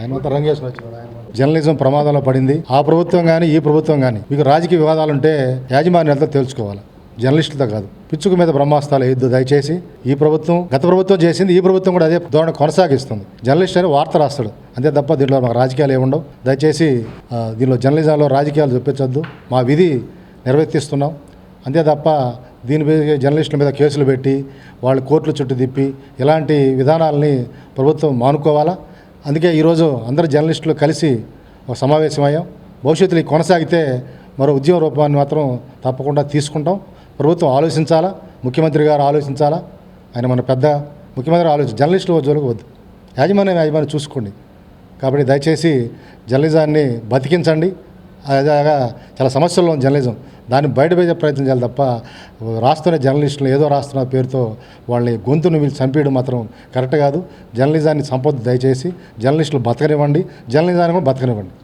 ఆయన రంగేశ్వర జర్నలిజం ప్రమాదంలో పడింది. ఆ ప్రభుత్వం కానీ ఈ ప్రభుత్వం కానీ మీకు రాజకీయ వివాదాలుంటే యాజమాన్యాలతో తెలుసుకోవాలి, జర్నలిస్టులతో కాదు. పిచ్చుకు మీద బ్రహ్మాస్త్రాలు వేయొద్దు దయచేసి. ఈ ప్రభుత్వం గత ప్రభుత్వం చేసింది, ఈ ప్రభుత్వం కూడా అదే ధోరణి కొనసాగిస్తుంది. జర్నలిస్ట్ అని వార్త రాస్తాడు అంతే తప్ప దీంట్లో మాకు రాజకీయాలు ఏముండవు. దయచేసి దీనిలో జర్నలిజంలో రాజకీయాలు చూపించొద్దు. మా విధి నిర్వర్తిస్తున్నాం అంతే తప్ప దీని మీద జర్నలిస్టుల మీద కేసులు పెట్టి వాళ్ళు కోర్టుల చుట్టూ తిప్పి ఇలాంటి విధానాలని ప్రభుత్వం మానుకోవాలా. అందుకే ఈరోజు అందరు జర్నలిస్టులు కలిసి ఒక సమావేశమయ్యాం. భవిష్యత్తులో కొనసాగితే మరో ఉద్యమ రూపాన్ని మాత్రం తప్పకుండా తీసుకుంటాం. ప్రభుత్వం ఆలోచించాలా, ముఖ్యమంత్రి గారు ఆలోచించాలా. ఆయన మన పెద్ద ముఖ్యమంత్రి జర్నలిస్టుల జోలికి వద్దు, యాజమాన్యం చూసుకోండి. కాబట్టి దయచేసి జర్నలిజాన్ని బతికించండి. అదేగా చాలా సమస్యల్లో ఉంది జర్నలిజం, దాన్ని బయటపెట్టే ప్రయత్నం చేయాలి తప్ప రాస్తున్న జర్నలిస్టులు ఏదో రాస్తున్న పేరుతో వాళ్ళని గొంతును వీళ్ళు చంపేయడం మాత్రం కరెక్ట్ కాదు. జర్నలిజాన్ని సంపద దయచేసి జర్నలిస్టులు బతకనివ్వండి, జర్నలిజాన్ని కూడా బతకనివ్వండి.